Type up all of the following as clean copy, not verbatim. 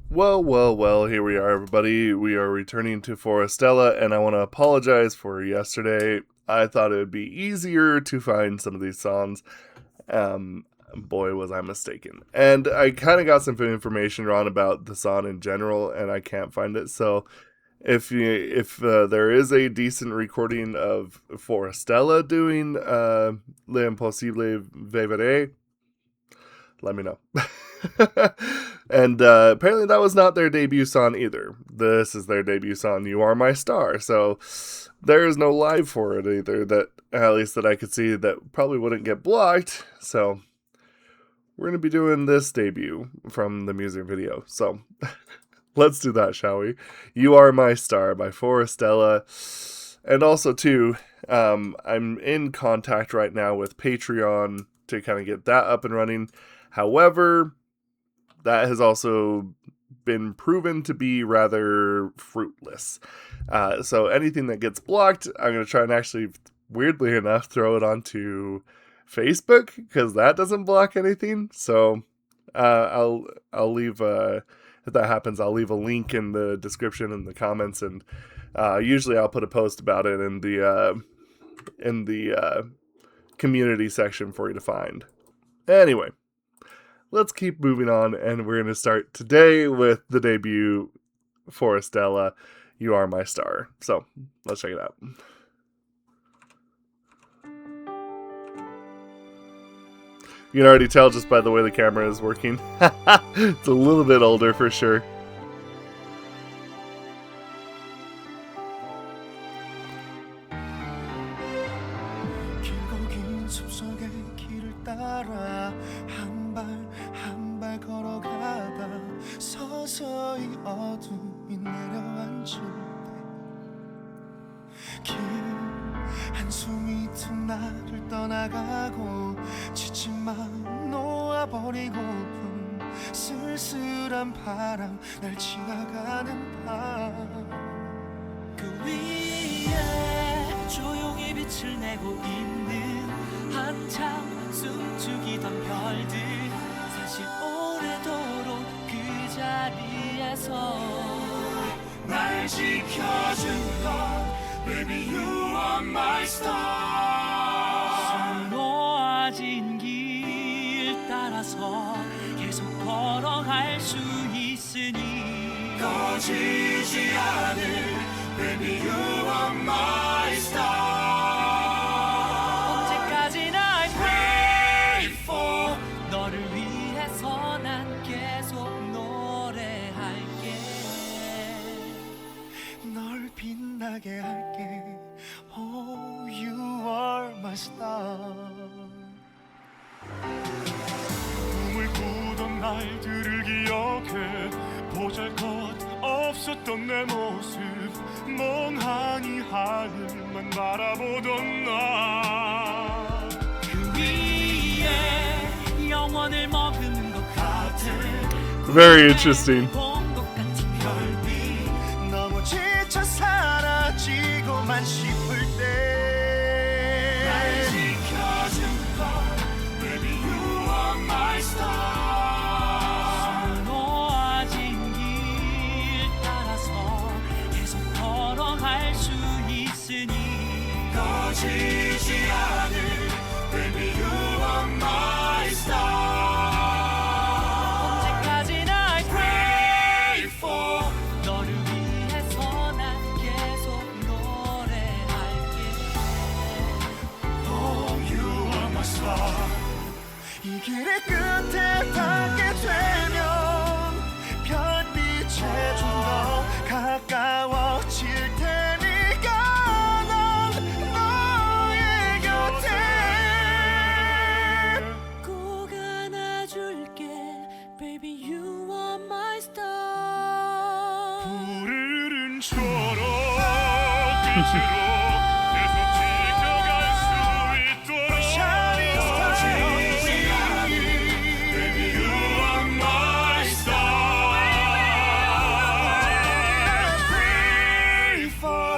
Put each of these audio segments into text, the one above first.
Well, here we are, everybody. We are returning to Forestella, and I want to apologize for yesterday. I thought it would be easier to find some of these songs. Boy, was I mistaken. And I kind of got some information wrong about the song in general, and I can't find it. So if there is a decent recording of Forestella doing L'Impossible Vivere, let me know. And apparently that was not their debut song either. This is their debut song, You Are My Star. So there is no live for it either, that at least that I could see, that probably wouldn't get blocked. So we're going to be doing this debut from the music video. So let's do that, shall we? You Are My Star by Forestella. And also, too, I'm in contact right now with Patreon to kind of get that up and running. However, that has also been proven to be rather fruitless. So anything that gets blocked, I'm going to try and actually, weirdly enough, throw it onto Facebook, because that doesn't block anything. So I'll leave, if that happens, I'll leave a link in the description and the comments, and usually I'll put a post about it in the community section for you to find. Anyway, let's keep moving on, and we're going to start today with the debut Forestella, You Are My Star. So, let's check it out. You can already tell just by the way the camera is working. It's a little bit older for sure. 서서히 어둠이 내려앉을 때 긴 한숨이 툭 나를 떠나가고 지친 마음 놓아버리고픈 쓸쓸한 바람 날 지나가는 밤 그 위에 조용히 빛을 내고 있는 한참 숨죽이던 별들 사실 오래도록 그 자리에서 날 지켜준 건 Baby you are my star 수놓아진 길 따라서 계속 걸어갈 수 있으니 꺼지지 않을 Baby you are my star 언제까지나 I pray for 너를 위해서 난 계속 노래할게 널 빛나게 할게 Oh you are my star 꿈을 꾸던 날들을 기억해 보잘것 없었던 내 모습 멍하니 하늘만 바라보던 나 그 위에 영원을 머금는 것 같은 Very interesting. 너무 지쳐 사라지고만 싶을 때 날 지켜준 건 Baby you are my star 수놓아진 길 따라서 계속 걸어갈 수 있으니 꺼지지 않을 Baby you are my star 언제까지나 I pray for 너를 위해서 난 계속 노래할게 Oh you are my star 이 길의 끝에 닿게 되면 별빛에 좀 더 가까워질 테니까 난 너의 곁에 꼭 안아줄게 Baby you are my star 푸르른처럼 빛으로 계속 지켜갈 수 있도록 Shining star Baby you are my star Pray for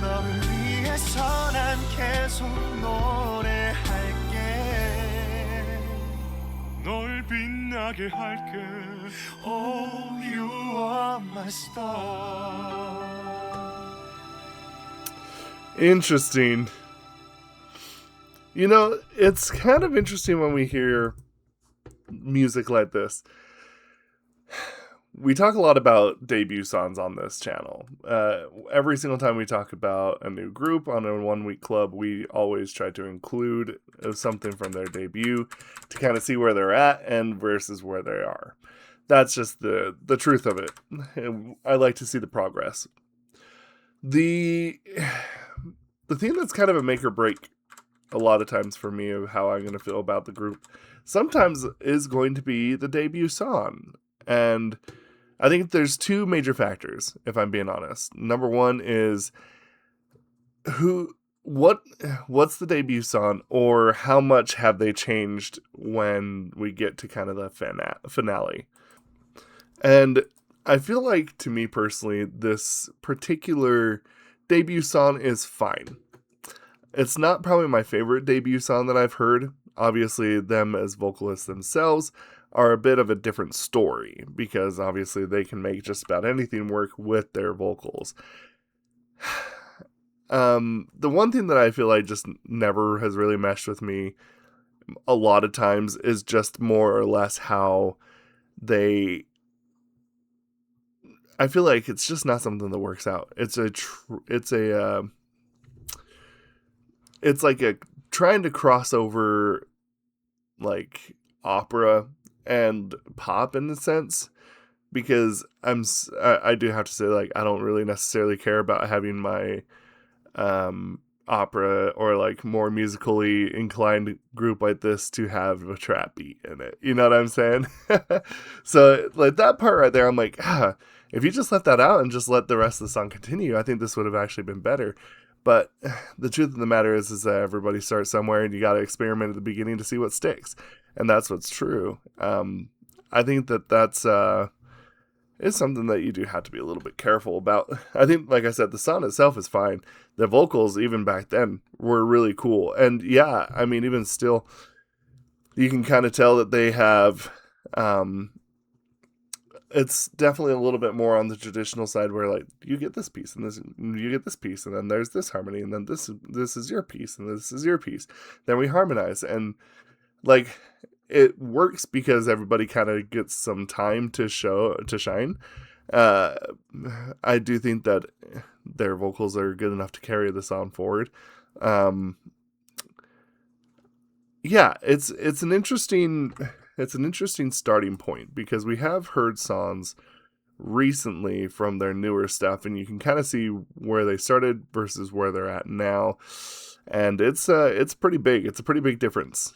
너를 위해서 난 계속 노래할게 널 빛나게 할게 Oh you my star. Interesting. You know, it's kind of interesting when we hear music like this. We talk a lot about debut songs on this channel. Every single time we talk about a new group on a 1 week club, we always try to include something from their debut to kind of see where they're at and versus where they are. That's just the truth of it. I like to see the progress. The thing that's kind of a make or break a lot of times for me of how I'm going to feel about the group sometimes is going to be the debut song. And I think there's two major factors, if I'm being honest. Number one is what's the debut song, or how much have they changed when we get to kind of the finale. And I feel like, to me personally, this particular debut song is fine. It's not probably my favorite debut song that I've heard. Obviously, them as vocalists themselves are a bit of a different story, because obviously they can make just about anything work with their vocals. The one thing that I feel like just never has really meshed with me a lot of times is just more or less how they... I feel like it's just not something that works out. It's like a trying to cross over like opera and pop in a sense, because I do have to say, like, I don't really necessarily care about having my opera or like more musically inclined group like this to have a trap beat in it. You know what I'm saying? So like that part right there, I'm like, if you just left that out and just let the rest of the song continue, I think this would have actually been better. But the truth of the matter is that everybody starts somewhere, and you got to experiment at the beginning to see what sticks. And that's what's true. I think that's is something that you do have to be a little bit careful about. I think, like I said, the song itself is fine. The vocals, even back then, were really cool. And yeah, I mean, even still, you can kind of tell that they have... it's definitely a little bit more on the traditional side, where like you get this piece and this, you get this piece, and then there's this harmony, and then this is your piece, and this is your piece. Then we harmonize, and like it works because everybody kind of gets some time to shine. Uh, I do think that their vocals are good enough to carry the song forward. Yeah, it's an interesting starting point, because we have heard songs recently from their newer stuff, and you can kind of see where they started versus where they're at now, and it's pretty big. It's a pretty big difference.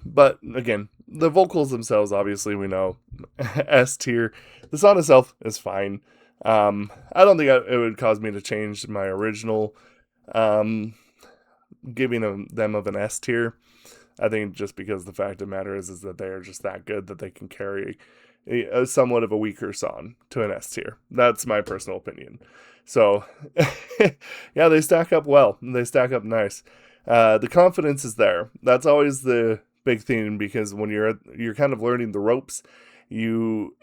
But again, the vocals themselves, obviously, we know S tier. The song itself is fine. I don't think it would cause me to change my original giving them of an S tier. I think just because the fact of the matter is that they are just that good that they can carry a somewhat of a weaker song to an S tier. That's my personal opinion. So, yeah, they stack up well. They stack up nice. The confidence is there. That's always the big thing, because when you're kind of learning the ropes, you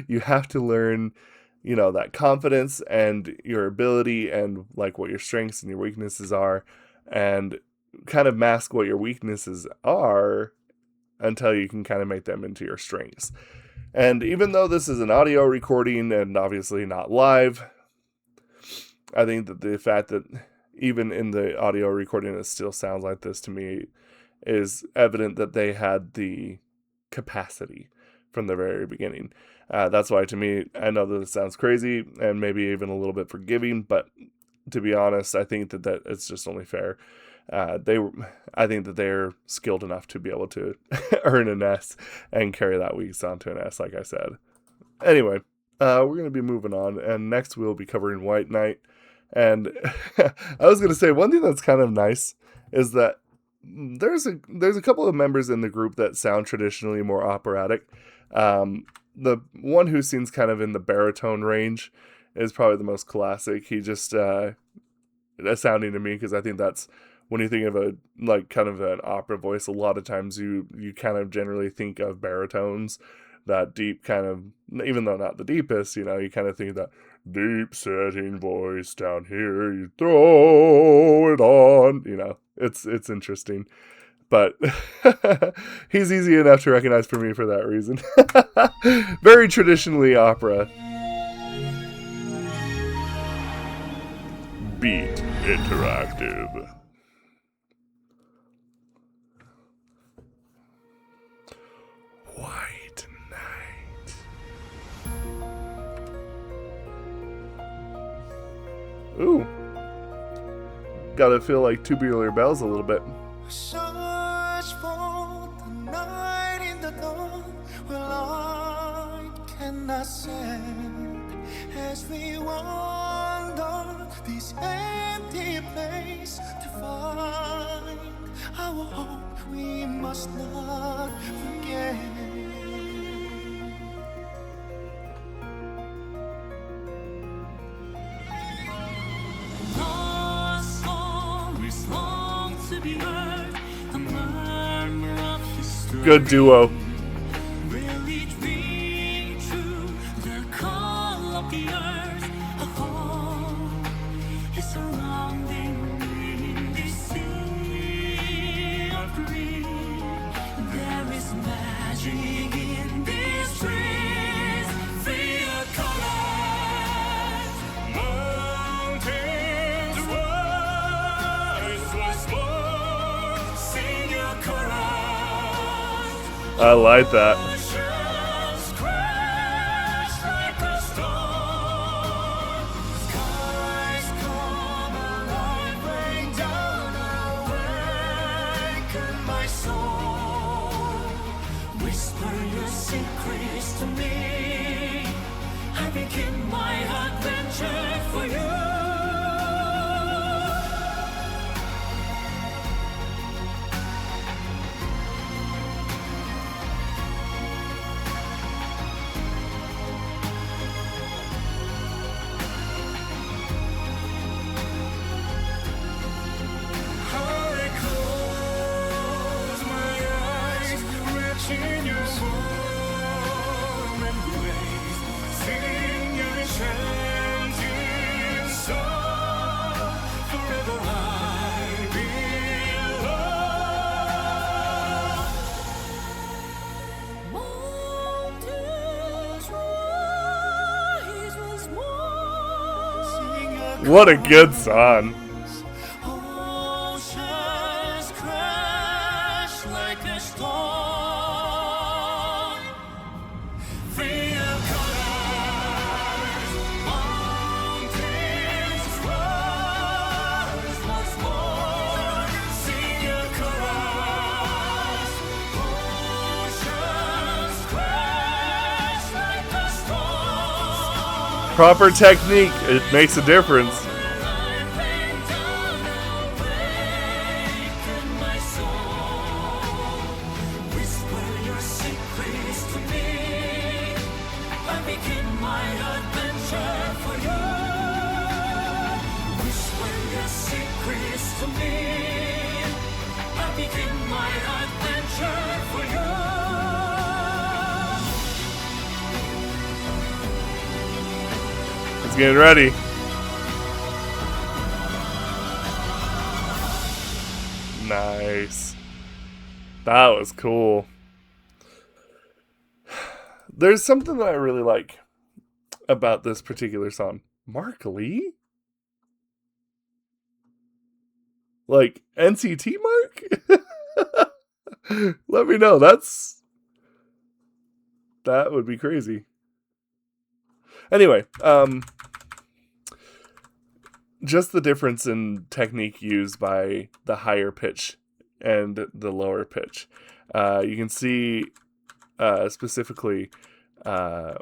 you have to learn, that confidence and your ability, and like what your strengths and your weaknesses are, and kind of mask what your weaknesses are until you can kind of make them into your strengths. And even though this is an audio recording and obviously not live, I think that the fact that even in the audio recording it still sounds like this, to me, is evident that they had the capacity from the very beginning. That's why, to me, I know that it sounds crazy and maybe even a little bit forgiving, but to be honest, I think that it's just only fair. I think that they're skilled enough to be able to earn an S and carry that weak song to an S, like I said. Anyway, we're going to be moving on, and next we'll be covering White Knight. And I was going to say, one thing that's kind of nice is that there's a couple of members in the group that sound traditionally more operatic. The one who sings kind of in the baritone range is probably the most classic. He just sounding to me, because I think that's, when you think of a kind of an opera voice, a lot of times you kind of generally think of baritones that deep kind of, even though not the deepest, you kind of think that deep setting voice down here, you throw it on, it's interesting. But he's easy enough to recognize for me for that reason. Very traditionally opera. Beat Interactive. White Knight. Ooh. Gotta feel like Tubular Bells a little bit. Search for the night in the dawn where light cannot send. As we wander this empty place to find our hope, we must not forget. Our song is long to be heard, a murmur of history. Good duo. Will it ring true? The call of the earth, a home is surrounding in this sea of green. There is magic in these trees. Feel colors, mountains rise once more. Sing your chorus. I like that. Oceans crash like a storm. Skies come alive, rain down, awaken my soul. Whisper your secrets to me. I begin my adventure for you. I close my eyes, reaching your warm embrace, sing your enchanting song. Forever I belong. Mountains rise once more. Sing your What a good song. Oceans crash like a storm. Feel colors, mountains rise once more. Sing your chorus. Oceans crash like a storm. Proper technique, it makes a difference. It's getting ready. Nice. That was cool. There's something that I really like about this particular song. Mark Lee? Like NCT Mark? Let me know. That would be crazy. Anyway, just the difference in technique used by the higher pitch and the lower pitch. You can see specifically, I'm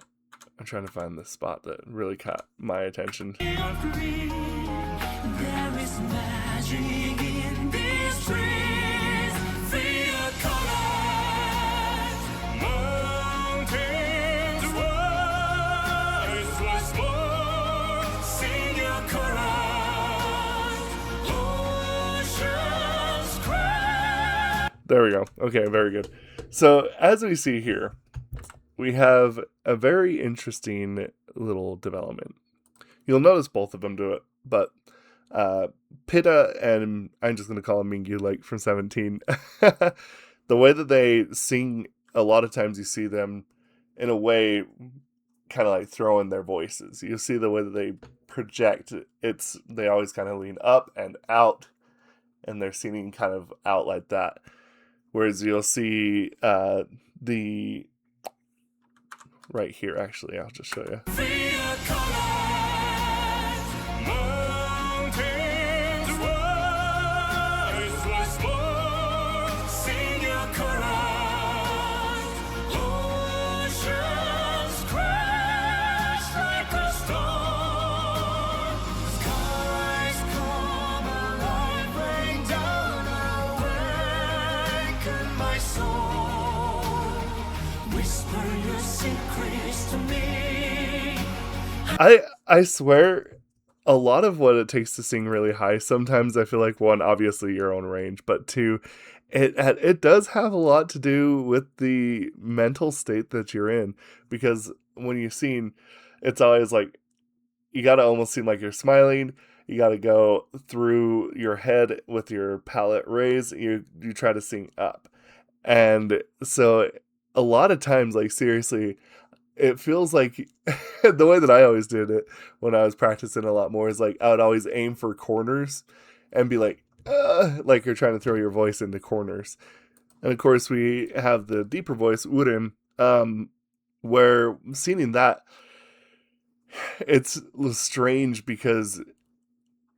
trying to find the spot that really caught my attention. There is magic in these trees. Feel colors, mountains rise once more. Sing your chorus, oceans crash. There we go. Okay, very good. So as we see here, we have a very interesting little development. You'll notice both of them do it, but Pitta and I'm just going to call him Mingyu, like from 17, the way that they sing, a lot of times you see them in a way kind of like throw in their voices. You see the way that they project. They always kind of lean up and out, and they're singing kind of out like that. Whereas you'll see the right here, actually, I'll just show you. I swear, a lot of what it takes to sing really high, sometimes I feel like, one, obviously your own range, but two, it does have a lot to do with the mental state that you're in, because when you sing, it's always like you got to almost seem like you're smiling. You got to go through your head with your palate raised. You try to sing up, and so a lot of times, like seriously, it feels like the way that I always did it when I was practicing a lot more is like I would always aim for corners and be like you're trying to throw your voice into corners. And of course, we have the deeper voice, urim, where singing that, it's strange because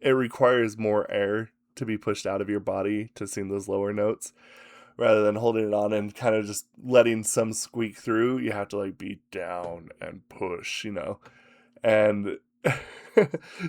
it requires more air to be pushed out of your body to sing those lower notes rather than holding it on and kind of just letting some squeak through. You have to like be down and push, and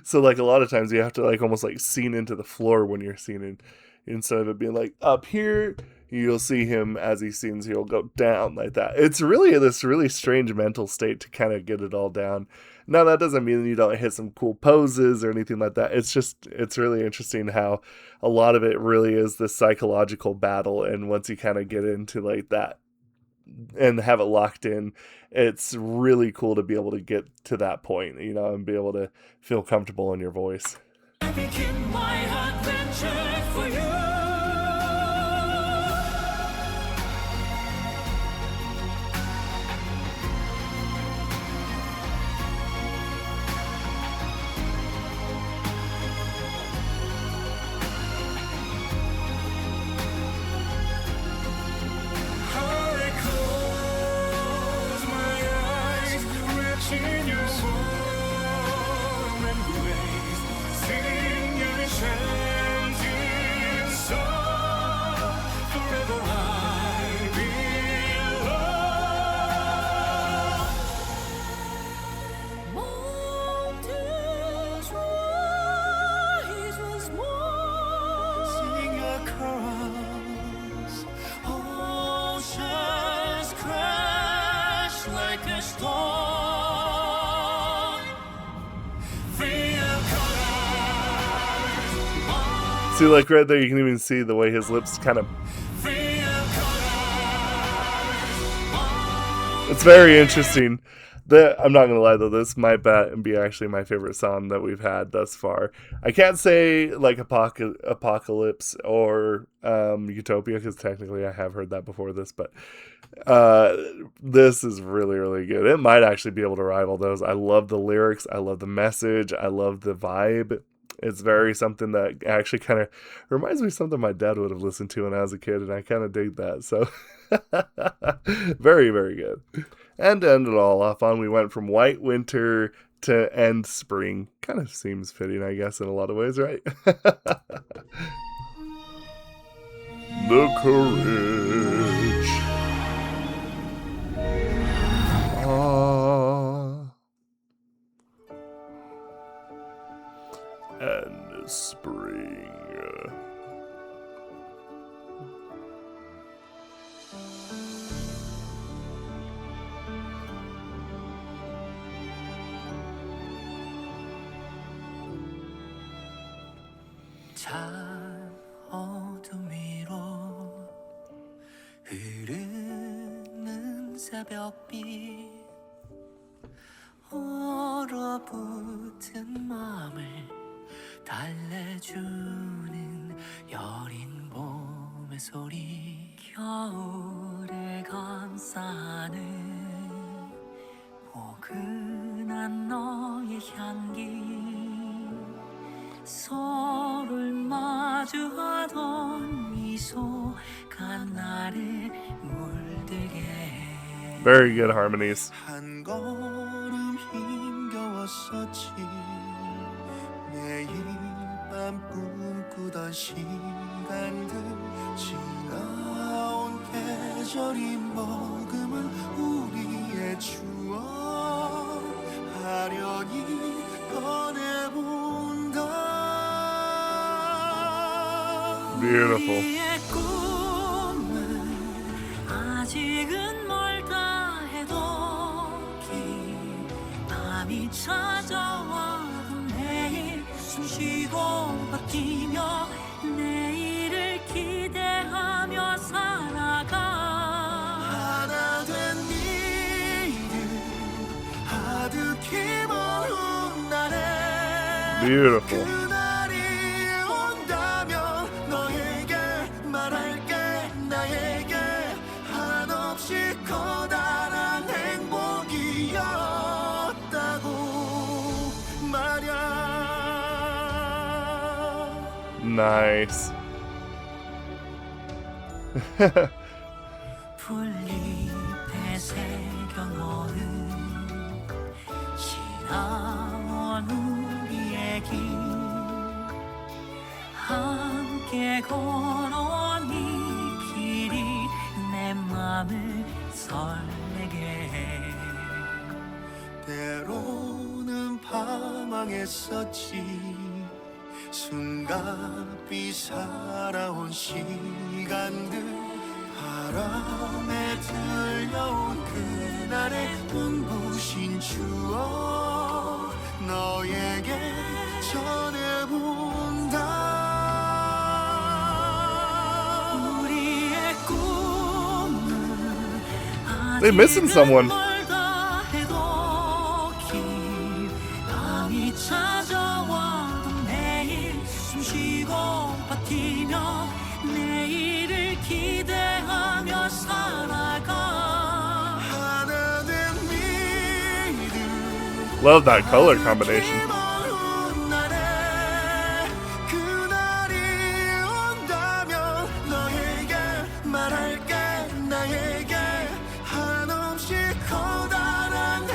so like a lot of times you have to like almost like sing into the floor when you're singing, instead of it being like up here. You'll see him as he sings, he'll go down like that. It's really this really strange mental state to kind of get it all down. Now that doesn't mean you don't hit some cool poses or anything like that. It's really interesting how a lot of it really is this psychological battle, and once you kind of get into like that and have it locked in, it's really cool to be able to get to that point, and be able to feel comfortable in your voice. I begin my adventure for you. See, like right there, you can even see the way his lips kind of. It's very interesting. I'm not gonna lie though, this might be actually my favorite song that we've had thus far. I can't say like Apocalypse or Utopia, because technically I have heard that before this, but this is really, really good. It might actually be able to rival those. I love the lyrics, I love the message, I love the vibe. It's very something that actually kind of reminds me of something my dad would have listened to when I was a kid, and I kind of dig that. So, very, very good. And to end it all off on, we went from white winter to end spring. Kind of seems fitting, I guess, in a lot of ways, right? The courage. And spring. 찬 어둠 위로 흐르는 새벽 새벽빛 얼어붙은 마음을 달래주는 여린 봄의 소리 겨울을 감싸는 포근한 너의 향기 서로를 마주하던 미소가 나를 물들게 해 Very good harmonies. 한 걸음 힘겨웠었지 매일 밤 꿈꾸던 시간들 지나온 계절이 머금은 우리의 추억 아련히 꺼내본다 Beautiful. 우리의 꿈은 아직은 멀다 해도 긴 밤이 찾아와도 매일 숨쉬고 버티며 내일을 기대하며 살아가 하나 된 미래 아득히 먼 날에 Beautiful. 그날이 온다면 너에게 말할게 나에게 한없이 커다란 행복이었다고 말야 Nice. 풀잎에 새겨놓은 지나온 우리의 길 함께 걸어온 이 길이 내 맘을 설레게 해 때로는 방황했었지 숨가삐 살아온 시간들 바람에 들려온 그날의 눈부신 추억 너에게 전해본다 우리의 꿈은 They're missing someone. 멀다 해도 긴 밤이 찾아와도 매일 숨쉬고 버티며 내일을 기대하며 살아가 하나 된 믿음 Love that color combination. 먼 날에 그날이 온다면 너에게 말할게 나에게 한없이 커다란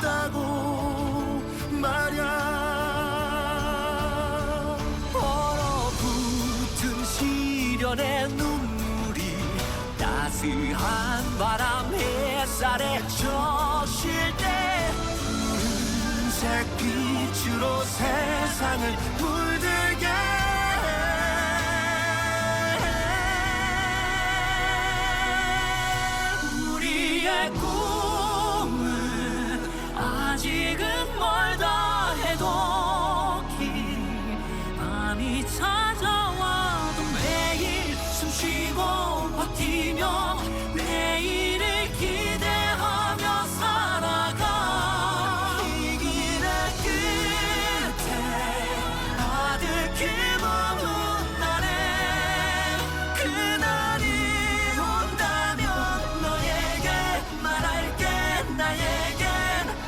행복이었다고 말야 얼어붙은 시련의 눈물이 따스한 바람 햇살에 젖힐 때 푸른색 빛으로 세상을 물들게 우리의 꿈은 아직은 멀다 해도 긴 밤이 찾아와도 매일 숨쉬고 버티며 내일을 기대하며 살아가 이 길의 끝에 아득히 머문 날에 그날이 온다면 너에게 말할게 나에겐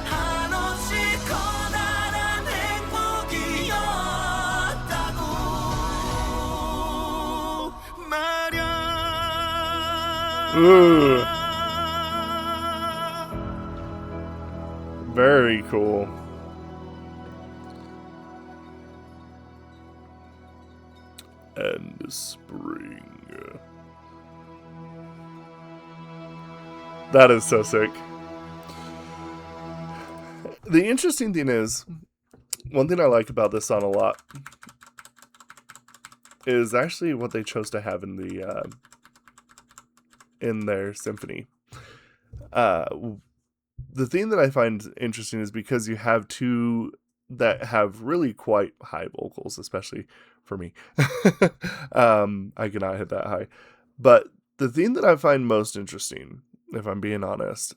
한없이 커다란 행복이었다고 말야 Ooh. Very cool. And spring. That is so sick. The interesting thing is, one thing I like about this song a lot is actually what they chose to have in the in their symphony. The thing that I find interesting is because you have two that have really quite high vocals, especially for me. I cannot hit that high, but The thing that I find most interesting, if I'm being honest,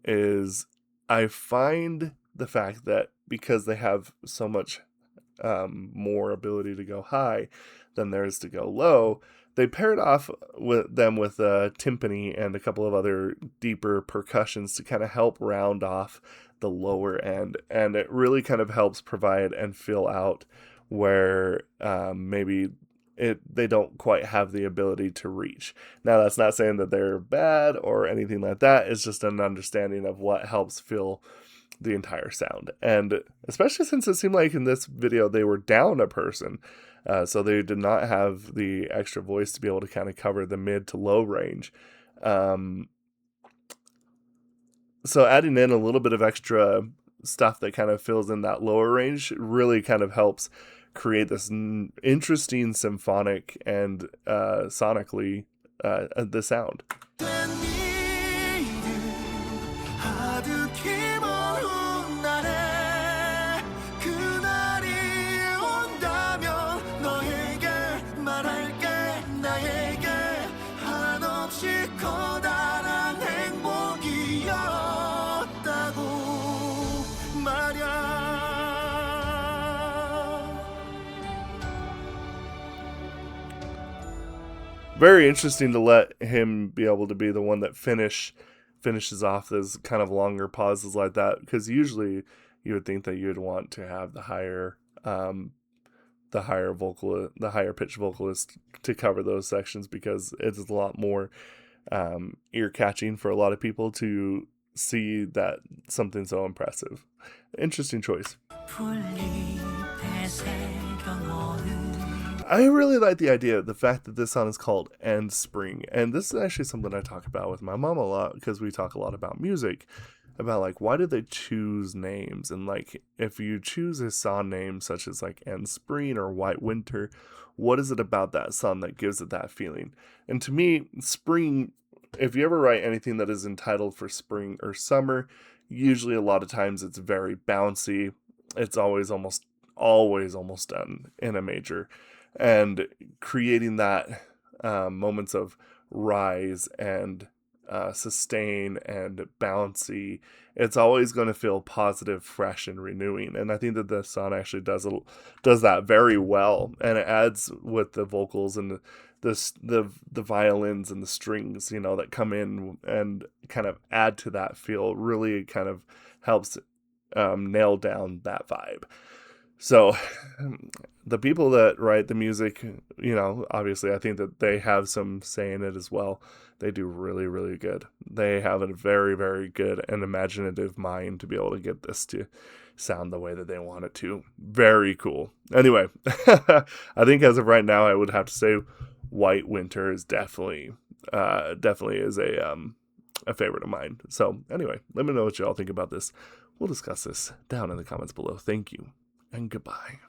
is I find the fact that because they have so much more ability to go high than there is to go low, they paired off with them with a timpani and a couple of other deeper percussions to kind of help round off the lower end, and it really kind of helps provide and fill out where maybe they don't quite have the ability to reach. Now, that's not saying that they're bad or anything like that. It's just an understanding of what helps fill the entire sound. And especially since it seemed like in this video they were down a person, so they did not have the extra voice to be able to kind of cover the mid to low range. So adding in a little bit of extra stuff that kind of fills in that lower range really kind of helps create this interesting symphonic and sonically the sound. Very interesting to let him be able to be the one that finishes off those kind of longer pauses like that, because usually you would think that you would want to have the higher pitch vocalist to cover those sections, because it's a lot more ear catching for a lot of people to see that something so impressive. Interesting choice. I really like the idea, the fact that this song is called End Spring. And this is actually something I talk about with my mom a lot, because we talk a lot about music, about like, why did they choose names? And like, if you choose a song name such as like End Spring or White Winter, what is it about that song that gives it that feeling? And to me, spring, if you ever write anything that is entitled for spring or summer, usually a lot of times it's very bouncy. It's almost done in a major. And creating that moments of rise and sustain and bouncy, it's always going to feel positive, fresh, and renewing. And I think that this song actually does that very well, and it adds with the vocals and the violins and the strings, that come in and kind of add to that feel. Really kind of helps nail down that vibe. So the people that write the music, obviously I think that they have some say in it as well. They do really, really good. They have a very, very good and imaginative mind to be able to get this to sound the way that they want it to. Very cool. Anyway, I think as of right now, I would have to say White Winter is definitely is a favorite of mine. So anyway, let me know what y'all think about this. We'll discuss this down in the comments below. Thank you and goodbye.